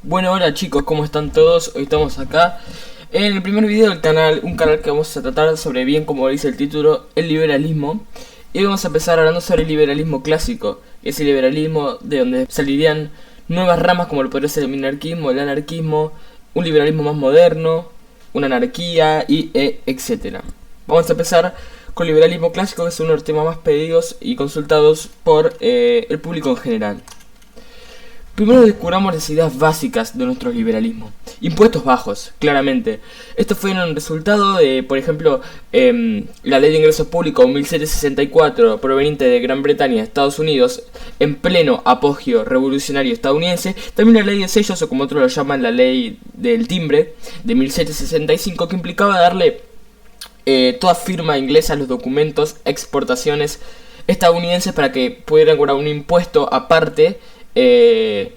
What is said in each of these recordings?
Bueno, hola chicos, ¿cómo están todos? Hoy estamos acá en el primer video del canal, un canal que vamos a tratar sobre, bien como dice el título, el liberalismo. Y vamos a empezar hablando sobre el liberalismo clásico, ese liberalismo de donde salirían nuevas ramas como lo podría ser el minarquismo, el anarquismo, un liberalismo más moderno, una anarquía y etcétera. Vamos a empezar con el liberalismo clásico, que es uno de los temas más pedidos y consultados por el público en general. Primero descubramos las ideas básicas de nuestro liberalismo. Impuestos bajos, claramente. Esto fue un resultado de, por ejemplo, la Ley de Ingresos Públicos 1764, proveniente de Gran Bretaña y Estados Unidos, en pleno apogeo revolucionario estadounidense. También la Ley de Sellos, o como otros lo llaman, la Ley del Timbre, de 1765, que implicaba darle toda firma inglesa a los documentos, exportaciones estadounidenses para que pudieran cobrar un impuesto aparte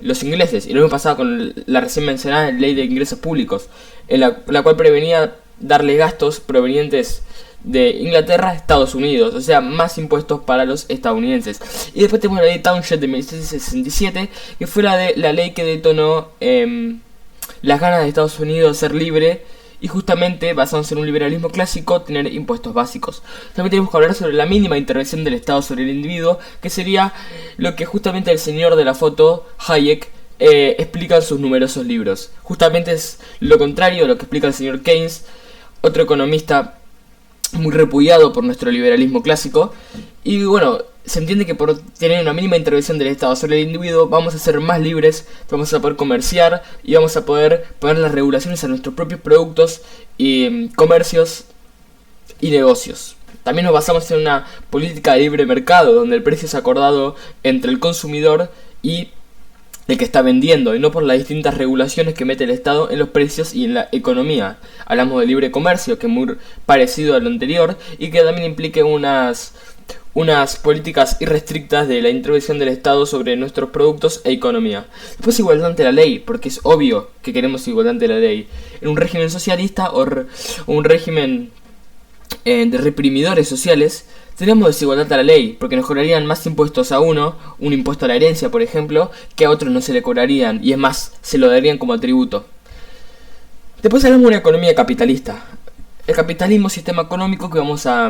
los ingleses. Y lo mismo pasaba con la recién mencionada Ley de Ingresos Públicos, en la cual prevenía darle gastos provenientes de Inglaterra a Estados Unidos, o sea, más impuestos para los estadounidenses. Y después tenemos la Ley Townshend de 1767, que fue la ley que detonó las ganas de Estados Unidos de ser libre, y justamente basándose en un liberalismo clásico, tener impuestos básicos. También tenemos que hablar sobre la mínima intervención del Estado sobre el individuo, que sería lo que justamente el señor de la foto, Hayek, explica en sus numerosos libros. Justamente es lo contrario a lo que explica el señor Keynes, otro economista muy repudiado por nuestro liberalismo clásico. Y bueno, se entiende que por tener una mínima intervención del Estado sobre el individuo vamos a ser más libres, vamos a poder comerciar y vamos a poder poner las regulaciones a nuestros propios productos y comercios y negocios. También nos basamos en una política de libre mercado, donde el precio es acordado entre el consumidor y el que está vendiendo, y no por las distintas regulaciones que mete el Estado en los precios y en la economía. Hablamos de libre comercio, que es muy parecido a lo anterior y que también implique unas políticas irrestrictas de la intervención del Estado sobre nuestros productos e economía. Después, igualdad ante la ley, porque es obvio que queremos igualdad ante la ley. En un régimen socialista o un régimen de reprimidores sociales, tenemos desigualdad a la ley, porque nos cobrarían más impuestos a uno, un impuesto a la herencia por ejemplo, que a otros no se le cobrarían, y es más, se lo darían como tributo. Después hablamos de una economía capitalista. El capitalismo es un sistema económico que vamos a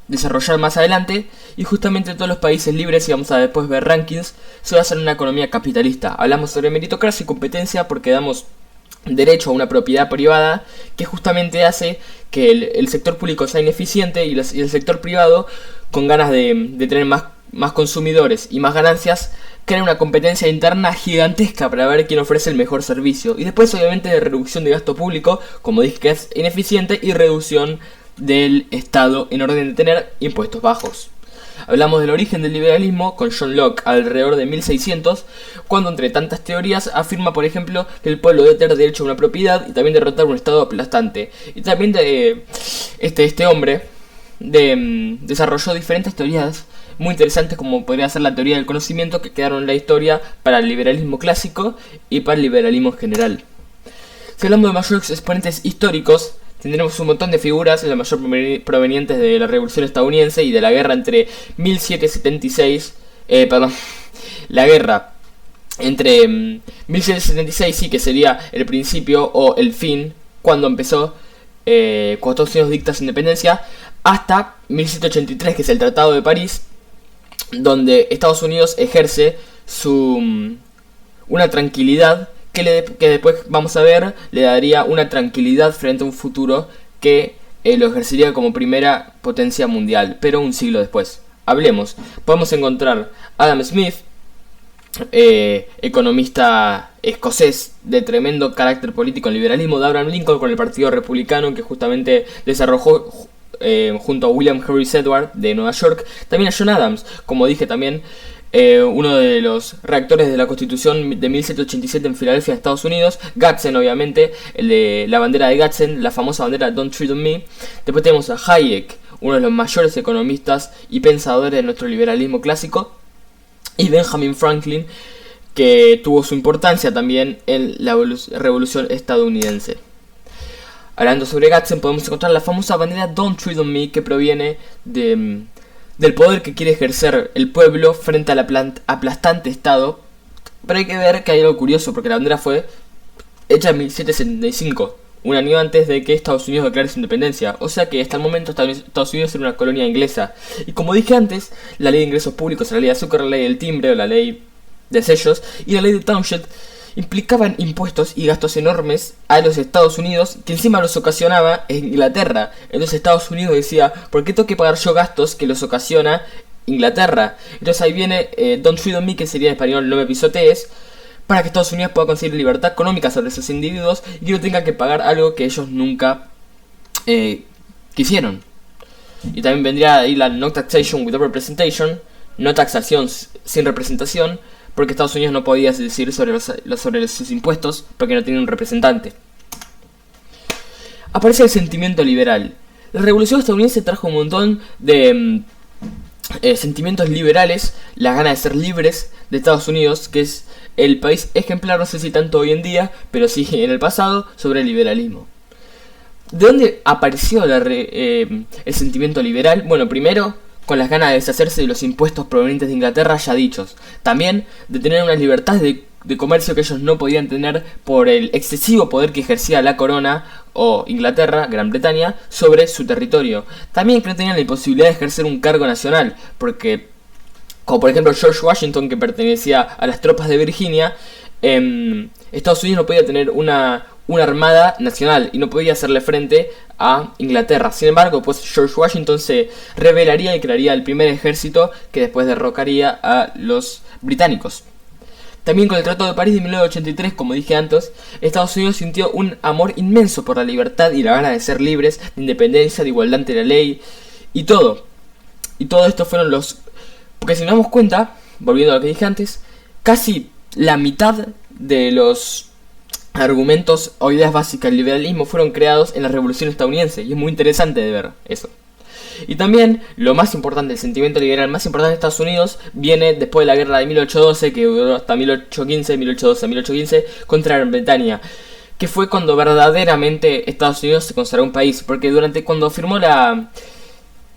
desarrollar más adelante, y justamente todos los países libres, y vamos a después ver rankings, se basan en una economía capitalista. Hablamos sobre meritocracia y competencia porque damos derecho a una propiedad privada que justamente hace que el sector público sea ineficiente y el sector privado, con ganas de tener más consumidores y más ganancias, crea una competencia interna gigantesca para ver quién ofrece el mejor servicio. Y después obviamente de reducción de gasto público, como dije que es ineficiente, y reducción del Estado en orden de tener impuestos bajos. Hablamos del origen del liberalismo con John Locke alrededor de 1600, cuando entre tantas teorías afirma, por ejemplo, que el pueblo debe tener derecho a una propiedad y también derrotar un Estado aplastante. Y también este hombre desarrolló diferentes teorías muy interesantes, como podría ser la teoría del conocimiento, que quedaron en la historia para el liberalismo clásico y para el liberalismo en general. Si hablamos de mayores exponentes históricos, tendremos un montón de figuras, la mayor provenientes de la Revolución Estadounidense y de la guerra entre 1776, la guerra entre 1776, sí, que sería el principio o el fin, cuando empezó, cuando Estados Unidos dicta su independencia, hasta 1783, que es el Tratado de París, donde Estados Unidos ejerce una tranquilidad que después vamos a ver le daría una tranquilidad frente a un futuro que lo ejercería como primera potencia mundial, pero un siglo después. Hablemos, podemos encontrar Adam Smith, economista escocés de tremendo carácter político en liberalismo, de Abraham Lincoln con el Partido Republicano, que justamente desarrolló junto a William Henry Edward de Nueva York. También a John Adams, como dije también, uno de los redactores de la Constitución de 1787 en Filadelfia, Estados Unidos. Gadsden, obviamente, el de la bandera de Gadsden, la famosa bandera Don't Tread on Me. Después tenemos a Hayek, uno de los mayores economistas y pensadores de nuestro liberalismo clásico. Y Benjamin Franklin, que tuvo su importancia también en la revolución estadounidense. Hablando sobre Gadsden, podemos encontrar la famosa bandera Don't Tread on Me, que proviene del poder que quiere ejercer el pueblo frente al aplastante Estado Pero hay que ver que hay algo curioso, porque la bandera fue hecha en 1775, un año antes de que Estados Unidos declare su independencia. O sea que hasta el momento Estados Unidos era una colonia inglesa. Y como dije antes, la ley de ingresos públicos, la ley de azúcar, la ley del timbre o la ley de sellos y la ley de township implicaban impuestos y gastos enormes a los Estados Unidos, que encima los ocasionaba en Inglaterra. Entonces Estados Unidos decía, ¿por qué tengo que pagar yo gastos que los ocasiona Inglaterra? Entonces ahí viene Don't Tread on Me, que sería en español no me pisotees, para que Estados Unidos pueda conseguir libertad económica sobre esos individuos y que no tengan que pagar algo que ellos nunca quisieron. Y también vendría ahí la no taxation without representation, no taxación sin representación, porque Estados Unidos no podía decidir sobre sus impuestos porque no tiene un representante. Aparece el sentimiento liberal. La revolución estadounidense trajo un montón de sentimientos liberales, la gana de ser libres de Estados Unidos, que es el país ejemplar, no sé si tanto hoy en día, pero sí en el pasado, sobre el liberalismo. ¿De dónde apareció el sentimiento liberal? Bueno, primero, con las ganas de deshacerse de los impuestos provenientes de Inglaterra ya dichos. También de tener unas libertades de comercio que ellos no podían tener por el excesivo poder que ejercía la corona o Inglaterra, Gran Bretaña, sobre su territorio. También que no tenían la posibilidad de ejercer un cargo nacional, porque, como por ejemplo George Washington, que pertenecía a las tropas de Virginia, Estados Unidos no podía tener una armada nacional y no podía hacerle frente a Inglaterra. Sin embargo, pues George Washington se rebelaría y crearía el primer ejército que después derrocaría a los británicos. También con el Tratado de París de 1983, como dije antes, Estados Unidos sintió un amor inmenso por la libertad y la gana de ser libres, de independencia, de igualdad ante la ley y todo. Y todo esto fueron los... Porque si nos damos cuenta, volviendo a lo que dije antes, casi la mitad de los argumentos o ideas básicas del liberalismo fueron creados en la Revolución Estadounidense, y es muy interesante de ver eso. Y también lo más importante, el sentimiento liberal más importante de Estados Unidos viene después de la guerra de 1812, que duró hasta 1815 contra Gran Bretaña, que fue cuando verdaderamente Estados Unidos se consideró un país, porque cuando firmó la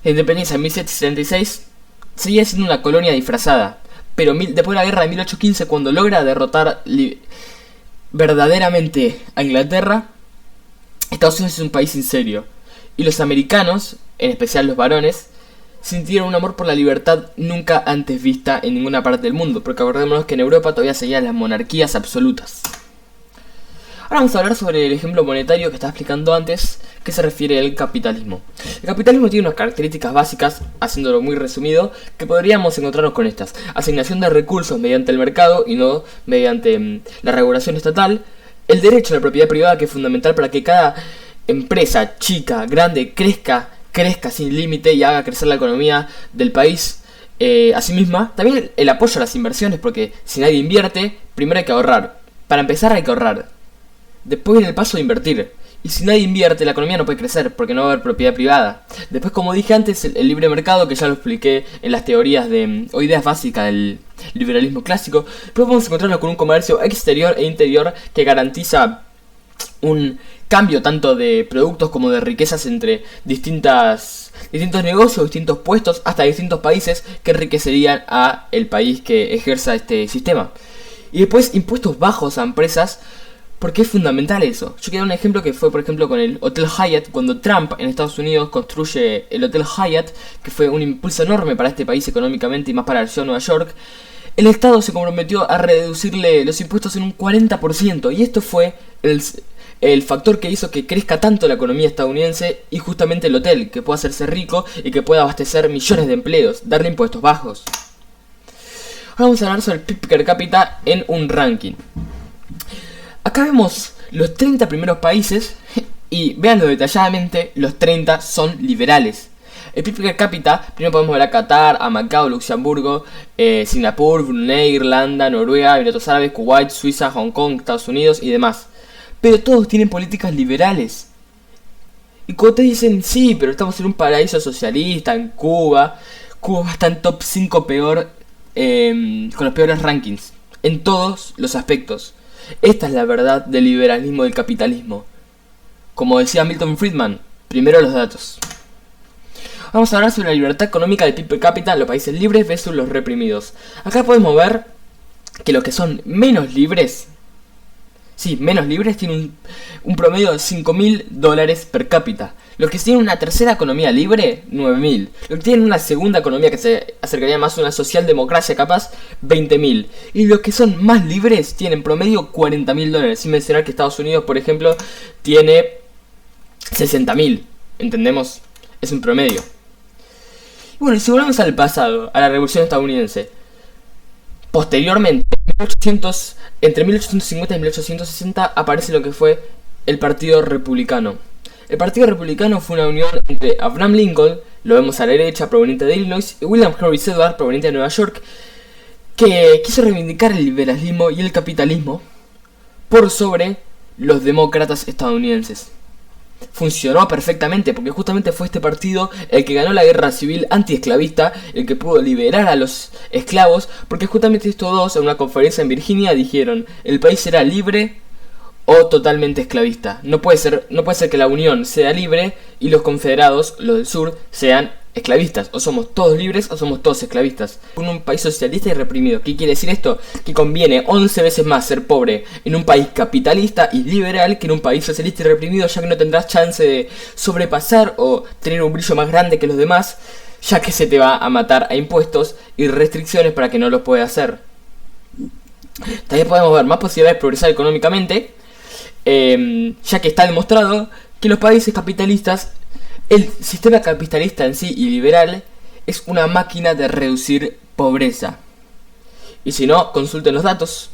independencia en 1776 seguía siendo una colonia disfrazada, pero después de la guerra de 1815, cuando logra derrotar verdaderamente a Inglaterra, Estados Unidos es un país en serio. Y los americanos, en especial los varones, sintieron un amor por la libertad nunca antes vista en ninguna parte del mundo, porque acordémonos que en Europa todavía seguían las monarquías absolutas. Ahora vamos a hablar sobre el ejemplo monetario que estaba explicando antes, que se refiere al capitalismo. El capitalismo tiene unas características básicas, haciéndolo muy resumido, que podríamos encontrarnos con estas: asignación de recursos mediante el mercado y no mediante la regulación estatal, el derecho a la propiedad privada, que es fundamental para que cada empresa chica, grande, crezca sin límite y haga crecer la economía del país a sí misma. También el apoyo a las inversiones, porque si nadie invierte, primero hay que ahorrar. Para empezar hay que ahorrar. Después viene el paso de invertir. Y si nadie invierte, la economía no puede crecer porque no va a haber propiedad privada. Después, como dije antes, el libre mercado, que ya lo expliqué en las teorías o ideas básicas del liberalismo clásico. Pero vamos a encontrarlo con un comercio exterior e interior que garantiza un cambio tanto de productos como de riquezas entre distintos negocios, distintos puestos, hasta distintos países que enriquecerían a el país que ejerza este sistema. Y después impuestos bajos a empresas, porque es fundamental eso. Yo quiero dar un ejemplo que fue, por ejemplo, con el Hotel Hyatt. Cuando Trump en Estados Unidos construye el Hotel Hyatt, que fue un impulso enorme para este país económicamente y más para la ciudad de Nueva York, el Estado se comprometió a reducirle los impuestos en un 40%. Y esto fue el factor que hizo que crezca tanto la economía estadounidense, y justamente el hotel, que pueda hacerse rico y que pueda abastecer millones de empleos, darle impuestos bajos. Ahora vamos a hablar sobre el PIB per cápita en un ranking. Acá vemos los 30 primeros países y véanlo detalladamente, los 30 son liberales. El PIB per cápita, primero podemos ver a Qatar, a Macao, Luxemburgo, Singapur, Brunei, Irlanda, Noruega, Emiratos Árabes, Kuwait, Suiza, Hong Kong, Estados Unidos y demás. Pero todos tienen políticas liberales. Y cuando te dicen, sí, pero estamos en un paraíso socialista, en Cuba está en top 5 peor, con los peores rankings, en todos los aspectos. Esta es la verdad del liberalismo y del capitalismo. Como decía Milton Friedman, primero los datos. Vamos a hablar sobre la libertad económica del PIB per cápita en los países libres versus los reprimidos. Acá podemos ver que los que son menos libres, sí, menos libres, tienen un promedio de $5.000 per cápita. Los que tienen una tercera economía libre, 9.000. Los que tienen una segunda economía que se acercaría más a una socialdemocracia capaz, 20.000. Y los que son más libres tienen promedio $40.000. Sin mencionar que Estados Unidos, por ejemplo, tiene 60.000. ¿Entendemos? Es un promedio. Y bueno, y si volvemos al pasado, a la Revolución Estadounidense. Posteriormente, entre 1850 y 1860 aparece lo que fue el Partido Republicano. El Partido Republicano fue una unión entre Abraham Lincoln, lo vemos a la derecha, proveniente de Illinois, y William Henry Seward, proveniente de Nueva York, que quiso reivindicar el liberalismo y el capitalismo por sobre los demócratas estadounidenses. Funcionó perfectamente porque justamente fue este partido el que ganó la guerra civil antiesclavista, el que pudo liberar a los esclavos, porque justamente estos dos en una conferencia en Virginia dijeron: el país será libre o totalmente esclavista. No puede ser que la Unión sea libre y los confederados, los del sur, sean esclavistas. O somos todos libres o somos todos esclavistas. En un país socialista y reprimido. ¿Qué quiere decir esto? Que conviene 11 veces más ser pobre en un país capitalista y liberal que en un país socialista y reprimido, ya que no tendrás chance de sobrepasar o tener un brillo más grande que los demás, ya que se te va a matar a impuestos y restricciones para que no lo puedas hacer. También podemos ver más posibilidades de progresar económicamente, ya que está demostrado que los países capitalistas, el sistema capitalista en sí y liberal, es una máquina de reducir pobreza. Y si no, consulten los datos.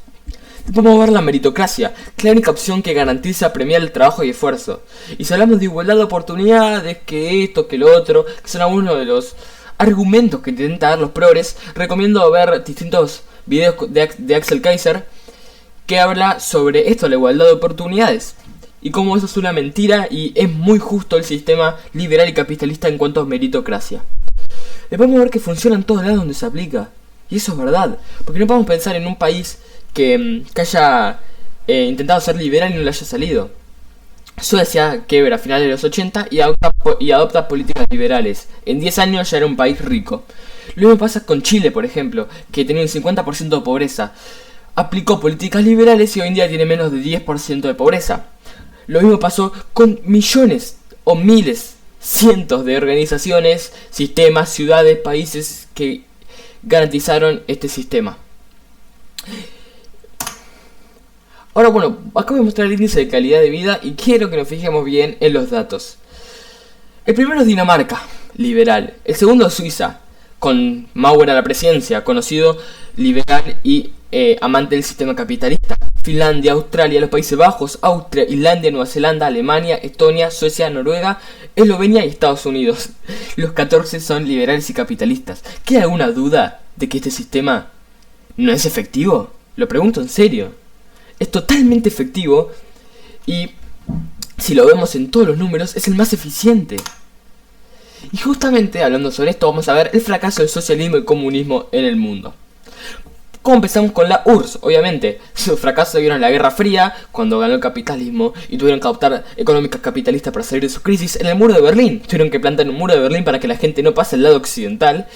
Podemos ver la meritocracia, que es la única opción que garantiza premiar el trabajo y esfuerzo. Y si hablamos de igualdad de oportunidades, que esto, que lo otro, que son algunos de los argumentos que intenta dar los progres, recomiendo ver distintos videos de Axel Kaiser, que habla sobre esto, la igualdad de oportunidades, y cómo eso es una mentira y es muy justo el sistema liberal y capitalista en cuanto a meritocracia. Podemos ver que funciona en todos lados donde se aplica, y eso es verdad, porque no podemos pensar en un país que haya intentado ser liberal y no le haya salido. Suecia quiebra a finales de los 80 y adopta políticas liberales. En 10 años ya era un país rico. Lo mismo pasa con Chile, por ejemplo, que tenía un 50% de pobreza. Aplicó políticas liberales y hoy en día tiene menos de 10% de pobreza. Lo mismo pasó con millones o miles, cientos de organizaciones, sistemas, ciudades, países que garantizaron este sistema. Ahora bueno, acá voy a mostrar el índice de calidad de vida y quiero que nos fijemos bien en los datos. El primero es Dinamarca, liberal. El segundo es Suiza, con Maurer a la presidencia, conocido liberal y amante del sistema capitalista. Finlandia, Australia, los Países Bajos, Austria, Islandia, Nueva Zelanda, Alemania, Estonia, Suecia, Noruega, Eslovenia y Estados Unidos. Los 14 son liberales y capitalistas. ¿Queda alguna duda de que este sistema no es efectivo? Lo pregunto en serio. Es totalmente efectivo y, si lo vemos en todos los números, es el más eficiente. Y justamente hablando sobre esto, vamos a ver el fracaso del socialismo y comunismo en el mundo. ¿Cómo empezamos con la URSS? Obviamente, su fracaso vieron la Guerra Fría, cuando ganó el capitalismo y tuvieron que adoptar económicas capitalistas para salir de su crisis. En el muro de Berlín, tuvieron que plantar un muro de Berlín para que la gente no pase al lado occidental.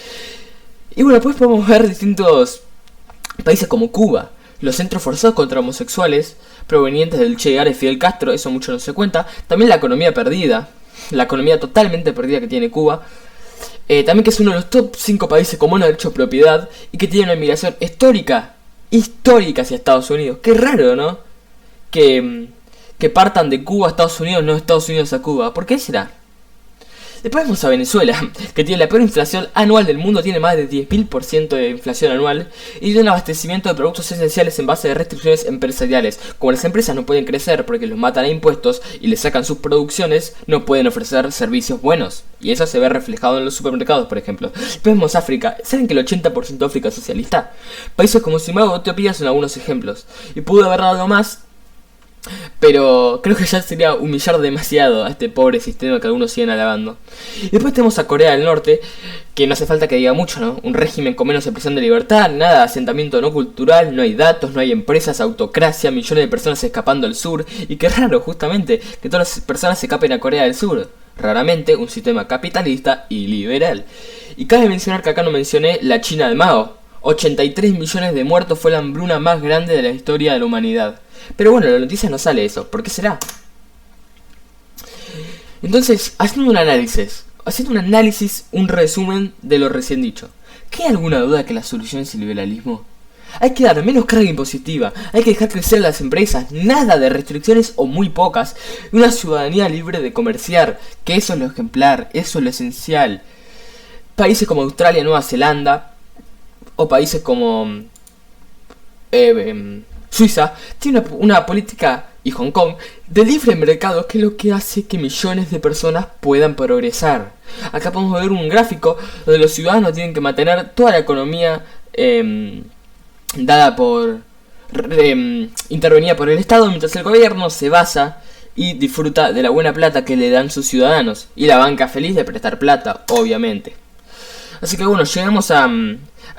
Y bueno, después podemos ver distintos países como Cuba, los centros forzados contra homosexuales, provenientes del Che Guevara y Fidel Castro, eso mucho no se cuenta. También la economía perdida, la economía totalmente perdida que tiene Cuba. También que es uno de los top 5 países con buena derecho de propiedad y que tiene una inmigración histórica hacia Estados Unidos. Qué raro, ¿no? Que partan de Cuba a Estados Unidos, no de Estados Unidos a Cuba. ¿Por qué será? Después vamos a Venezuela, que tiene la peor inflación anual del mundo, tiene más de 10.000% de inflación anual y tiene un abastecimiento de productos esenciales en base de restricciones empresariales. Como las empresas no pueden crecer porque los matan a impuestos y les sacan sus producciones, no pueden ofrecer servicios buenos. Y eso se ve reflejado en los supermercados, por ejemplo. Después vemos África. ¿Saben que el 80% de África es socialista? Países como Zimbabue o Etiopía son algunos ejemplos. Y pudo haber dado más, pero creo que ya sería humillar demasiado a este pobre sistema que algunos siguen alabando. Y después tenemos a Corea del Norte, que no hace falta que diga mucho, ¿no? Un régimen con menos expresión de libertad, nada de asentamiento no cultural, no hay datos, no hay empresas, autocracia, millones de personas escapando al sur. Y qué raro, justamente, que todas las personas se escapen a Corea del Sur. Raramente un sistema capitalista y liberal. Y cabe mencionar que acá no mencioné la China de Mao, 83 millones de muertos fue la hambruna más grande de la historia de la humanidad. Pero bueno, en la noticia no sale eso. ¿Por qué será? Entonces, haciendo un análisis, un resumen de lo recién dicho. ¿Queda alguna duda que la solución es el liberalismo? Hay que dar menos carga impositiva, hay que dejar crecer a las empresas, nada de restricciones o muy pocas, y una ciudadanía libre de comerciar, que eso es lo ejemplar, eso es lo esencial. Países como Australia, Nueva Zelanda, o países como Suiza, tienen una política, y Hong Kong, de libre mercado, que es lo que hace que millones de personas puedan progresar. Acá podemos ver un gráfico donde los ciudadanos tienen que mantener toda la economía dada por intervenida por el Estado, mientras el gobierno se basa y disfruta de la buena plata que le dan sus ciudadanos, y la banca feliz de prestar plata, obviamente. Así que bueno, llegamos a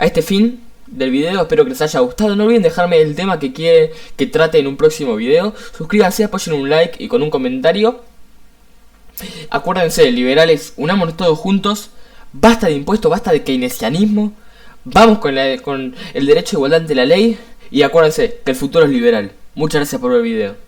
este fin del video, espero que les haya gustado. No olviden dejarme el tema que quieren que trate en un próximo video. Suscríbanse, apoyen un like y con un comentario. Acuérdense, liberales, unámonos todos juntos. Basta de impuestos, basta de keynesianismo. Vamos con el derecho de igualdad ante la ley. Y acuérdense que el futuro es liberal. Muchas gracias por ver el video.